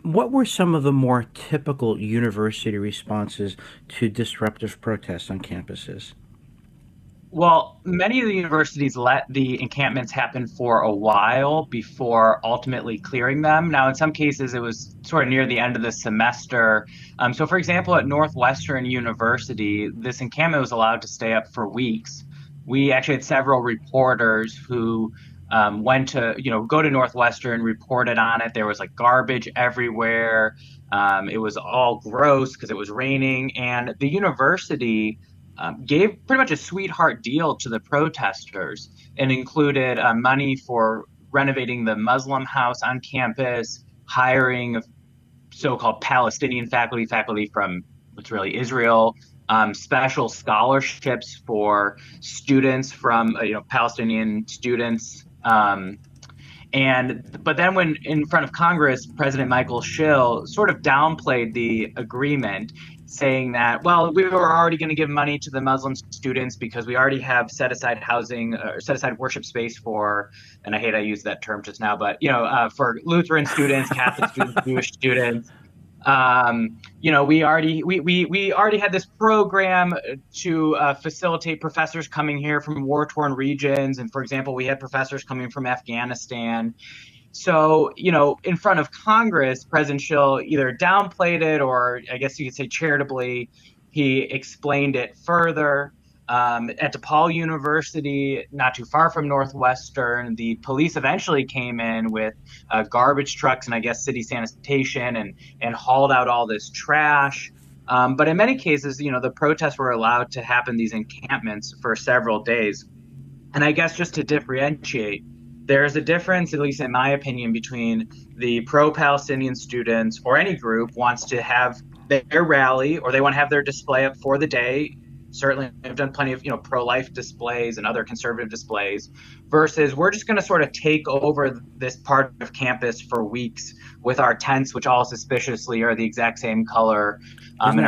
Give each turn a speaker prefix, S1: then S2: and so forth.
S1: What were some of the more typical university responses to disruptive protests on campuses?
S2: Well, many of the universities let the encampments happen for a while before ultimately clearing them. Now, in some cases, it was sort of near the end of the semester. So, for example, at Northwestern University, this encampment was allowed to stay up for weeks. We actually had several reporters who went to, go to Northwestern, reported on it. There was like garbage everywhere. It was all gross because it was raining, and the university gave pretty much a sweetheart deal to the protesters and included money for renovating the Muslim house on campus, hiring so-called Palestinian faculty from what's really Israel, special scholarships for students from Palestinian students. But then when in front of Congress, President Michael Schill sort of downplayed the agreement, saying that, well, we were already going to give money to the Muslim students because we already have set aside housing or set aside worship space for, and I hate I used that term just now, but for Lutheran students, Catholic students, Jewish students. We already had this program to facilitate professors coming here from war-torn regions, and for example, we had professors coming from Afghanistan. So, in front of Congress, President Schill either downplayed it or I guess you could say charitably, he explained it further. At DePaul University, not too far from Northwestern, the police eventually came in with garbage trucks and I guess city sanitation and hauled out all this trash. But in many cases, the protests were allowed to happen these encampments for several days. And I guess just to differentiate, there's a difference, at least in my opinion, between the pro-Palestinian students or any group wants to have their rally or they want to have their display up for the day. Certainly, I've done plenty of pro-life displays and other conservative displays. Versus, we're just going to sort of take over this part of campus for weeks with our tents, which all suspiciously are the exact same color,
S1: Isn't
S2: and